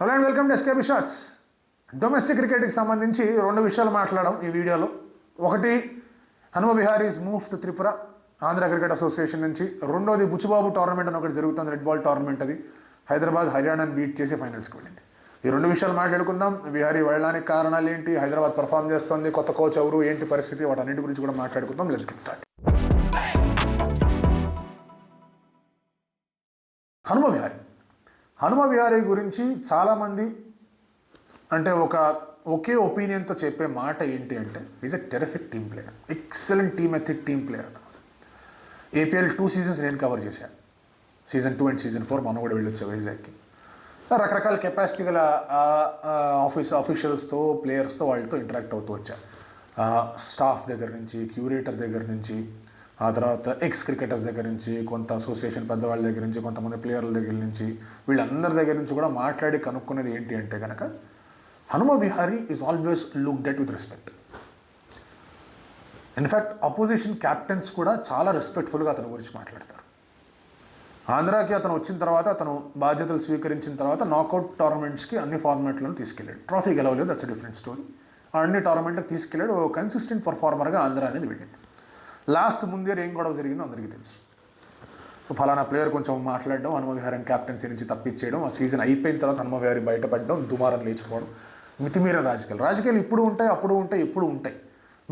Hello and welcome to SKB shots. Domestic క్రికెట్కి సంబంధించి రెండు విషయాలు మాట్లాడడం ఈ వీడియోలో. ఒకటి, Hanuma Viharis move to Tripura Andhra cricket association నుంచి. రెండోది, బుచ్చిబాబు టోర్నమెంట్ అని ఒకటి జరుగుతుంది, రెడ్ బాల్ టోర్నమెంట్. అది హైదరాబాద్ హర్యానాని బీట్ చేసి ఫైనల్స్కి వెళ్ళింది. ఈ రెండు విషయాలు మాట్లాడుకుందాం. విహారీ వెళ్ళడానికి కారణాలు ఏంటి, హైదరాబాద్ పర్ఫామ్ చేస్తుంది, కొత్త కోచ్ ఎవరు, ఏంటి పరిస్థితి, వాటన్నిటి గురించి కూడా మాట్లాడుకుందాం. Let's get start. Hanuma Vihari గురించి చాలామంది అంటే ఒకే ఒపీనియన్తో చెప్పే మాట ఏంటి అంటే, is a terrific team player, excellent team ethic team player. APL 2 seasons నేను కవర్ చేశాను, సీజన్ 2 అండ్ సీజన్ 4 మనం కూడా వెళ్ళొచ్చా వైజాగ్కి. రకరకాల కెపాసిటీ గల ఆఫీషియల్స్తో, ప్లేయర్స్తో, వాళ్ళతో ఇంటరాక్ట్ అవుతూ వచ్చా. స్టాఫ్ దగ్గర నుంచి, క్యూరేటర్ దగ్గర నుంచి, ఆ తర్వాత ఎక్స్ క్రికెటర్స్ దగ్గర నుంచి, కొంత అసోసియేషన్ పెద్దవాళ్ళ దగ్గర నుంచి, కొంతమంది ప్లేయర్ల దగ్గర నుంచి, వీళ్ళందరి దగ్గర నుంచి కూడా మాట్లాడి కనుక్కునేది ఏంటి అంటే కనుక, Hanuma Vihari is always looked at with respect. In fact opposition captains కూడా చాలా రెస్పెక్ట్ఫుల్గా అతని గురించి మాట్లాడతారు. ఆంధ్రాకి అతను వచ్చిన తర్వాత, అతను బాధ్యతలు స్వీకరించిన తర్వాత నాకౌట్ టోర్నమెంట్స్కి అన్ని ఫార్మాట్లను తీసుకెళ్ళాడు. ట్రాఫీ గెలవలేదు, దట్స్ డిఫరెంట్ స్టోరీ. అన్ని టోర్నమెంట్లకు తీసుకెళ్ళాడు. కన్సిస్టెంట్ పర్ఫార్మర్గా ఆంధ్ర అనేది వెళ్ళింది. లాస్ట్ ముందే ఏం గొడవ జరిగిందో అందరికీ తెలుసు. ఫలానా ప్లేయర్ కొంచెం మాట్లాడడం, హనుమ విహారీని క్యాప్టెన్సీ నుంచి తప్పించేయడం, ఆ సీజన్ అయిపోయిన తర్వాత హనుమ విహారీ బయటపడడం, దుమారం లేచిపోవడం, మితిమీరిన రాజకీయాలు ఇప్పుడు ఉంటాయి, అప్పుడు ఉంటాయి, ఎప్పుడు ఉంటాయి.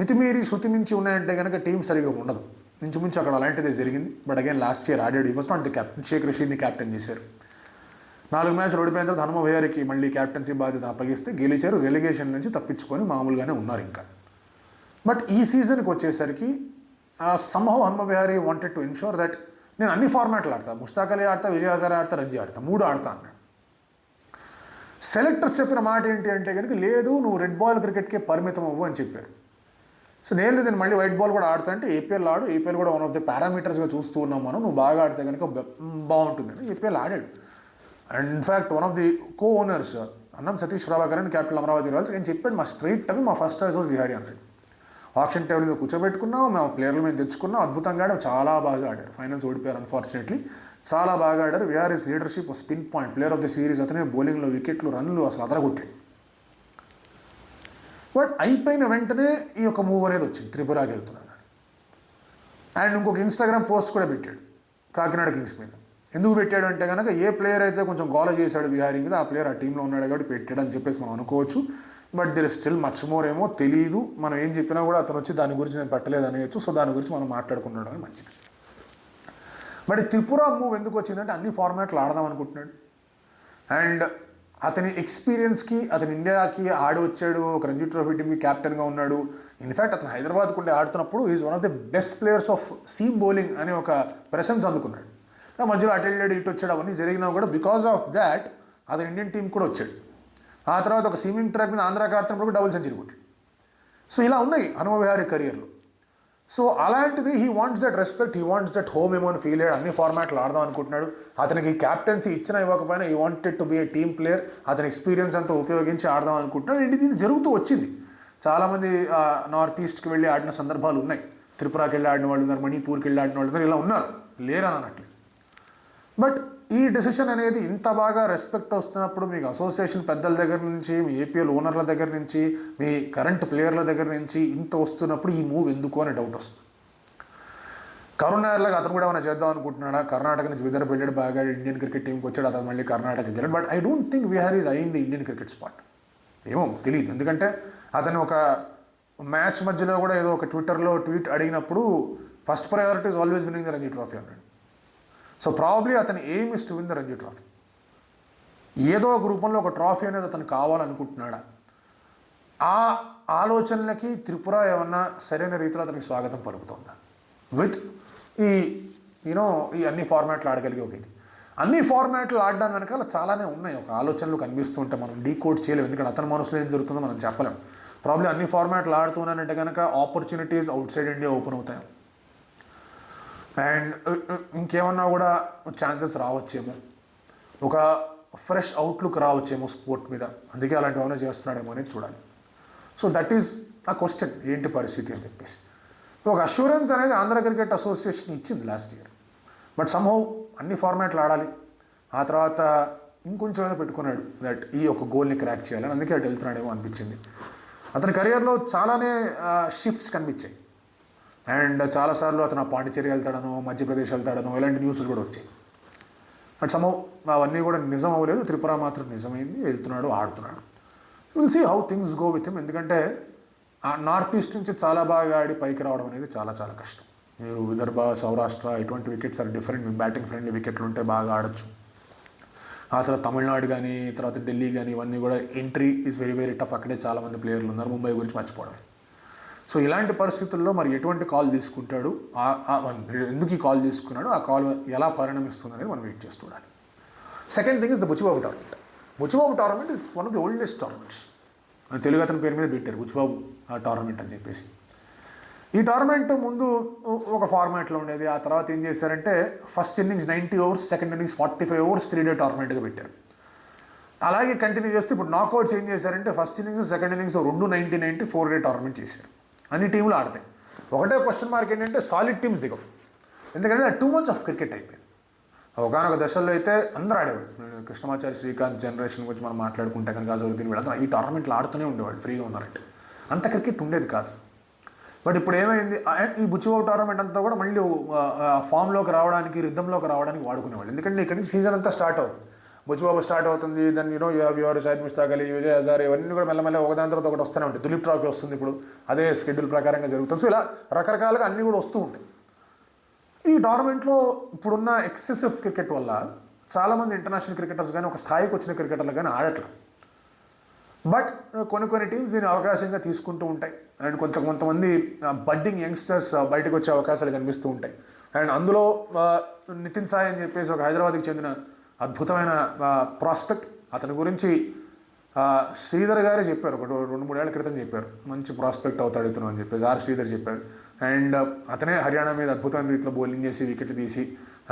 మితిమీరి శృతి మించి ఉన్నాయంటే కనుక టీం సరిగా ఉండదు. మించుమించు అక్కడ అలాంటిదే జరిగింది. బట్ అగైన్ లాస్ట్ ఇయర్ ఆడాడు, ఈ was not the captain. Shaik రషీద్ని క్యాప్టెన్ చేశారు. 4 మ్యాచ్లు ఓడిపోయిన తర్వాత హనుమ విహారీకి మళ్ళీ క్యాప్టెన్సీ బాధ్యత అప్పగిస్తే గెలిచారు. రెలిగేషన్ నుంచి తప్పించుకొని మామూలుగానే ఉన్నారు ఇంకా. బట్ ఈ సీజన్కి వచ్చేసరికి somehow Hanuma Vihari wanted to ensure that నేను అన్ని ఫార్మాట్లు ఆడతా, ముస్తాక్ అలీ ఆడతా, విజయ్ హజారే ఆడతా, రంజీ ఆడతా, 3 ఆడతా అన్నాడు. సెలెక్టర్స్ చెప్పిన మాట ఏంటి అంటే కనుక, లేదు నువ్వు రెడ్ బాల్ క్రికెట్కే పరిమితం అవ్వు అని చెప్పారు. సో నేను మళ్ళీ వైట్ బాల్ కూడా ఆడతా అంటే, ఏపీఎల్ ఆడు, ఏపీఎల్ కూడా వన్ ఆఫ్ ది పారామీటర్స్గా చూస్తూ ఉన్నాం మనం, నువ్వు బాగా ఆడితే కనుక బాగుంటుందని ఏపీఎల్ ఆడాడు. And in fact one of the co owners అన్నం సతీష్ ప్రభాకరన్, క్యాపిటల్ అమరావతి రాయల్స్, నేను చెప్పాడు మా స్ట్రైట్ అవి మా ఫస్ట్ చాయిస్ విహారీ అన్నాడు. ఆప్షన్ టేబుల్ మీద కూర్చోబెట్టుకున్నాం, మేము ప్లేయర్ల మీద తెచ్చుకున్నాం, అద్భుతంగా ఆడారు, చాలా బాగా ఆడారు. ఫైనల్స్ ఓడిపోయారు అన్ఫార్చునేట్లీ, చాలా బాగా ఆడారు. Viharis leadership spin point, player of the series అతనే, బౌలింగ్లో వికెట్లు, రన్లు అసలు అదరగొట్టాడు. బట్ అయిపోయిన వెంటనే ఈ యొక్క మూవ్ అనేది వచ్చింది, త్రిపురకి వెళ్తున్నాను. అండ్ ఇంకొక ఇన్స్టాగ్రామ్ పోస్ట్ కూడా పెట్టాడు కాకినాడ కింగ్స్ మీద. ఎందుకు పెట్టాడు అంటే కనుక, ఏ ప్లేయర్ అయితే కొంచెం గోల చేశాడు విహారీ మీద, ఆ ప్లేయర్ ఆ టీంలో ఉన్నాడు కాబట్టి పెట్టాడు అని చెప్పేసి మనం అనుకోవచ్చు. But there is still much more ఏమో తెలియదు. మనం ఏం చెప్పినా కూడా అతను వచ్చి దాని గురించి నేను పెట్టలేదు అనేయచ్చు. సో దాని గురించి మనం మాట్లాడుకున్నాడు అని మంచిది. బట్ త్రిపుర మూవ్ ఎందుకు వచ్చిందంటే, అన్ని ఫార్మాట్లు ఆడదాం అనుకుంటున్నాడు. అండ్ అతని ఎక్స్పీరియన్స్కి, అతను ఇండియాకి ఆడి వచ్చాడు, ఒక రంజీ ట్రోఫీ టీమ్కి క్యాప్టెన్గా ఉన్నాడు. ఇన్ఫ్యాక్ట్ అతను హైదరాబాద్కు ఉండి ఆడుతున్నప్పుడు is one of the best players of seam bowling అనే ఒక ప్రశంస అందుకున్నాడు. మధ్యలో అటు వెళ్ళాడు, ఇటు వచ్చాడు, అవన్నీ జరిగినా కూడా బికాస్ ఆఫ్ దాట్ అతను ఇండియన్ టీం కూడా వచ్చాడు. ఆ తర్వాత ఒక సీమింగ్ ట్రాక్ మీద ఆంధ్రాకి ఆడుతున్నప్పుడు డబుల్ సెంచరీ కొట్టాడు. సో ఇలా ఉన్నాయి హనుమ విహారీ కెరియర్లో. సో అలాంటిది he wants that respect, he wants that home ఏమో అని ఫీల్ అయ్యాడు. అన్ని ఫార్మాట్లు ఆడదాం అనుకుంటున్నాడు. అతనికి క్యాప్టెన్సీ ఇచ్చినా ఇవ్వకపోయినా he wanted to be A team player. అతని ఎక్స్పీరియన్స్ అంతా ఉపయోగించి ఆడదాం అనుకుంటున్నాడు. అండ్ ఇది జరుగుతూ వచ్చింది. చాలామంది నార్త్ ఈస్ట్కి వెళ్ళి ఆడిన సందర్భాలు ఉన్నాయి. త్రిపురకి వెళ్ళి ఆడిన వాళ్ళు ఉన్నారు, మణిపూర్కి వెళ్ళి ఆడిన వాళ్ళు ఉన్నారు, ఇలా ఉన్నారు, లేరని అన్నట్లు. బట్ ఈ డెసిషన్ అనేది ఇంత బాగా రెస్పెక్ట్ వస్తున్నప్పుడు, మీకు అసోసియేషన్ పెద్దల దగ్గర నుంచి, మీ ఏపీఎల్ ఓనర్ల దగ్గర నుంచి, మీ కరెంట్ ప్లేయర్ల దగ్గర నుంచి ఇంత వస్తున్నప్పుడు ఈ మూవ్ ఎందుకు అనే డౌట్ వస్తుంది. కరుణాలాగా అతను కూడా ఏమైనా చేద్దాం అనుకుంటున్నాడా? కర్ణాటక నుంచి విదర్భ వెళ్ళాడు, బాగా ఇండియన్ క్రికెట్ టీంకి వచ్చాడు, అతను మళ్ళీ కర్ణాటకకి వెళ్ళాడు. But I don't think Vihari is అయింది ఇండియన్ క్రికెట్ స్పాట్. ఏమో తెలియదు. ఎందుకంటే అతను ఒక మ్యాచ్ మధ్యలో కూడా ఏదో ఒక ట్విట్టర్లో ట్వీట్ అడిగినప్పుడు, first priority is always winning the Ranji trophy అన్నాడు. సో ప్రాబ్లీ అతని aim is to win the Ranji trophy. ఏదో ఒక రూపంలో ఒక ట్రాఫీ అనేది అతను కావాలనుకుంటున్నాడా? ఆ ఆలోచనలకి త్రిపుర ఏమన్నా సరైన రీతిలో అతనికి స్వాగతం పలుకుతుందా? విత్ ఈ అన్ని ఫార్మాట్లు ఆడగలిగే ఒక ఇది. అన్ని ఫార్మాట్లు ఆడడానికి వెనకాల చాలానే ఉన్నాయి, ఒక ఆలోచనలు కనిపిస్తూ ఉంటే మనం డీకోడ్ చేయలేము. ఎందుకంటే అతని మనసులో ఏం జరుగుతుందో మనం చెప్పలేము. ప్రాబ్లీ అన్ని ఫార్మాట్లు ఆడుతున్నానంటే కనుక opportunities out side India open అవుతాయి. అండ్ ఇంకేమన్నా కూడా ఛాన్సెస్ రావచ్చేమో, ఒక ఫ్రెష్ అవుట్లుక్ రావచ్చేమో స్పోర్ట్ మీద. అందుకే అలాంటివి ఏమైనా చేస్తున్నాడేమో అనేది చూడాలి. సో దట్ ఈస్ ఆ క్వశ్చన్, ఏంటి పరిస్థితి అని చెప్పేసి. ఒక అష్యూరెన్స్ అనేది ఆంధ్ర క్రికెట్ అసోసియేషన్ ఇచ్చింది లాస్ట్ ఇయర్. బట్ సమ్హౌ అన్ని ఫార్మాట్లు ఆడాలి, ఆ తర్వాత ఇంకొంచెం ఏదో పెట్టుకున్నాడు దట్ ఈ ఒక గోల్ని క్రాక్ చేయాలని, అందుకే అటు వెళ్తున్నాడేమో అనిపించింది. అతని కెరియర్లో చాలానే షిఫ్ట్స్ కనిపించాయి. అండ్ చాలాసార్లు అతను పాండిచేరి వెళ్తాడనో మధ్యప్రదేశ్ వెళ్తాడనో ఇలాంటి న్యూస్లు కూడా వచ్చాయి. బట్ అవన్నీ కూడా నిజం అవ్వలేదు. త్రిపుర మాత్రం నిజమైంది, వెళ్తున్నాడు, ఆడుతున్నాడు. Will see how things go with him. ఎందుకంటే ఆ నార్త్ ఈస్ట్ నుంచి చాలా బాగా ఆడి పైకి రావడం అనేది చాలా చాలా కష్టం. మీరు విదర్భ, సౌరాష్ట్ర ఇటువంటి wickets are different. Batting friendly వికెట్లు ఉంటే బాగా ఆడొచ్చు. ఆ తర్వాత తమిళనాడు కానీ తర్వాత ఢిల్లీ కానీ ఇవన్నీ కూడా entry is very very tough. అక్కడే చాలామంది ప్లేయర్లు ఉన్నారు, ముంబై గురించి మర్చిపోవడం. సో ఇలాంటి పరిస్థితుల్లో మరి ఎటువంటి కాల్ తీసుకుంటాడు, ఎందుకు ఈ కాల్ తీసుకున్నాడు, ఆ కాల్ ఎలా పరిణమిస్తుంది అనేది మనం వెయిట్ చేసి చూడాలి. Second thing is the Buchibabu tournament. Buchibabu tournament is one of the oldest tournaments. Telugu అతని పేరు మీద పెట్టారు బుచ్చిబాబు టోర్నమెంట్ అని చెప్పేసి. ఈ టోర్నమెంట్ ముందు ఒక ఫార్మాట్లో ఉండేది. ఆ తర్వాత ఏం చేశారంటే first innings 90 overs, second innings 45 overs 3-డే టోర్నమెంట్గా పెట్టారు. అలాగే కంటిన్యూ చేస్తే ఇప్పుడు నాకౌట్స్ ఏం చేశారంటే ఫస్ట్ ఇన్నింగ్స్ సెకండ్ ఇన్నింగ్స్ 2 90 4-డే టోర్నమెంట్ చేశారు. అన్ని టీంలు ఆడతాయి. ఒకటే క్వశ్చన్ మార్క్ ఏంటంటే సాలిడ్ టీమ్స్ దిగవు. ఎందుకంటే టూ మచ్ ఆఫ్ క్రికెట్ అయిపోయింది. ఒకనొక దశల్లో అయితే అందరూ ఆడేవాడు. కృష్ణమాచారి, శ్రీకాంత్ జనరేషన్ గురించి మనం మాట్లాడుకుంటే కనుక జరుగుతుంది, వీళ్ళందరూ ఈ టోర్నమెంట్లో ఆడుతూనే ఉండేవాళ్ళు ఫ్రీగా ఉన్నారంటే. అంత క్రికెట్ ఉండేది కాదు. బట్ ఇప్పుడు ఏమైంది, ఈ బుచ్చిబాబు టోర్నమెంట్ అంతా కూడా మళ్ళీ ఫామ్లోకి రావడానికి, రిథంలోకి రావడానికి వాడుకునేవాళ్ళు. ఎందుకంటే ఇక్కడి నుంచి సీజన్ అంతా స్టార్ట్ అవుతుంది. బుచ్చిబాబు స్టార్ట్ అవుతుంది, దాన్ని యువర్ సైద్ ముష్తాక్ అలీ, విజయ్ హజారే ఇవన్నీ కూడా మెల్లమెల్ల ఒకదాని తర్వాత ఒకటి వస్తూనే ఉంటాయి. దులీప్ ట్రోఫీ వస్తుంది, ఇప్పుడు అదే షెడ్యూల్ ప్రకారంగా జరుగుతుంది. సో ఇలా రకరకాలుగా అన్నీ కూడా వస్తూ ఉంటాయి. ఈ టోర్నమెంట్లో ఇప్పుడున్న ఎక్సెసివ్ క్రికెట్ వల్ల చాలామంది ఇంటర్నేషనల్ క్రికెటర్స్ కానీ ఒక స్థాయికి వచ్చిన క్రికెటర్లు కానీ ఆడట్లేదు. బట్ కొన్ని టీమ్స్ దీన్ని అవకాశంగా తీసుకుంటూ ఉంటాయి. అండ్ కొంతమంది బడ్డింగ్ యంగ్స్టర్స్ బయటకు వచ్చే అవకాశాలు కనిపిస్తూ ఉంటాయి. అండ్ అందులో నితిన్ సాయ్ అని చెప్పేసి ఒక హైదరాబాద్కి చెందిన అద్భుతమైన ప్రాస్పెక్ట్. అతని గురించి శ్రీధర్ గారే చెప్పారు, ఒక 2-3 ఏళ్ల క్రితం చెప్పారు, మంచి ప్రాస్పెక్ట్ అవుతాడు ఇతను అని చెప్పేసి శ్రీధర్ చెప్పారు. అండ్ అతనే హర్యానా మీద అద్భుతమైన రీతిలో బౌలింగ్ చేసి వికెట్ తీసి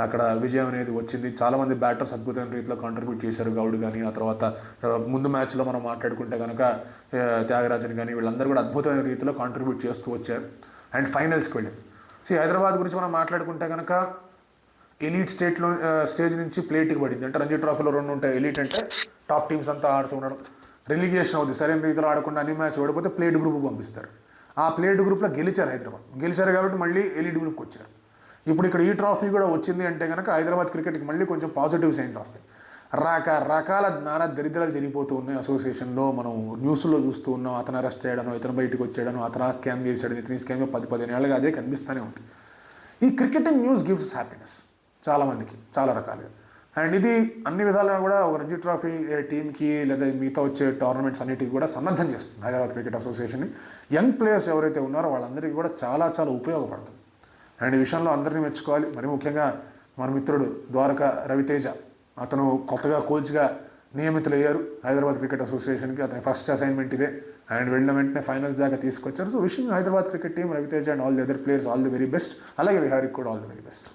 అక్కడ విజయం అనేది వచ్చింది. చాలామంది బ్యాటర్స్ అద్భుతమైన రీతిలో కాంట్రిబ్యూట్ చేశారు, గౌడ్ కానీ, ఆ తర్వాత ముందు మ్యాచ్లో మనం మాట్లాడుకుంటే కనుక త్యాగరాజన్ కానీ వీళ్ళందరూ కూడా అద్భుతమైన రీతిలో కాంట్రిబ్యూట్ చేస్తూ వచ్చారు. అండ్ ఫైనల్స్కి వెళ్ళారు. హైదరాబాద్ గురించి మనం మాట్లాడుకుంటే కనుక ఎలీట్ స్టేజ్ నుంచి ప్లేట్కి పడింది. అంటే రంజీ ట్రోఫీలో 2 ఉంటాయి. ఎలీట్ అంటే టాప్ టీమ్స్ అంతా ఆడుతూ ఉండడం, రిలీగేషన్ అవుతుంది. సరైన రీతిలో ఆడకుండా అన్ని మ్యాచ్ ఓడిపోతే ప్లేట్ గ్రూప్ పంపిస్తారు. ఆ ప్లేట్ గ్రూప్లో గెలిచారు హైదరాబాద్. గెలిచారు కాబట్టి మళ్ళీ ఎలీట్ గ్రూప్కి వచ్చారు. ఇప్పుడు ఇక్కడ ఈ ట్రోఫీ కూడా వచ్చింది అంటే కనుక హైదరాబాద్ క్రికెట్కి మళ్ళీ కొంచెం పాజిటివ్ సైన్స్ వస్తాయి. రకరకాల నానా దరిద్రాలు జరిగిపోతూ ఉన్నాయి అసోసియేషన్లో. మనం న్యూస్లో చూస్తూ ఉన్నాం. అతను అరెస్ట్ చేయడను, ఇతను బయటకు వచ్చాడను, అతను స్కామ్ చేశాడు, ఇతని స్కామ్ 10-15 ఏళ్ళగా అదే కనిపిస్తూనే ఉంటుంది. ఈ క్రికెటింగ్ న్యూస్ గివ్స్ హ్యాపీనెస్ చాలామందికి, చాలా రకాలుగా. అండ్ ఇది అన్ని విధాలుగా కూడా ఒక రంజీ ట్రోఫీ టీంకి లేదా మిగతా వచ్చే టోర్నమెంట్స్ అన్నిటికీ కూడా సన్నద్ధం చేస్తుంది హైదరాబాద్ క్రికెట్ అసోసియేషన్ని. యంగ్ ప్లేయర్స్ ఎవరైతే ఉన్నారో వాళ్ళందరికీ కూడా చాలా చాలా ఉపయోగపడుతుంది. అండ్ ఈ విషయంలో అందరినీ మెచ్చుకోవాలి. మరి ముఖ్యంగా మన మిత్రుడు ద్వారకా రవితేజ, అతను కొత్తగా కోచ్గా నియమితులయ్యారు హైదరాబాద్ క్రికెట్ అసోసియేషన్కి. అతని ఫస్ట్ అసైన్మెంట్ ఇదే. అండ్ వెళ్ళిన వెంటనే ఫైనల్స్ దాకా తీసుకొచ్చారు. So wishing Hyderabad cricket team, Ravi Teja and all the other players all the very best. అలాగే విహారీకి కూడా ఆల్ ది వెరీ బెస్ట్.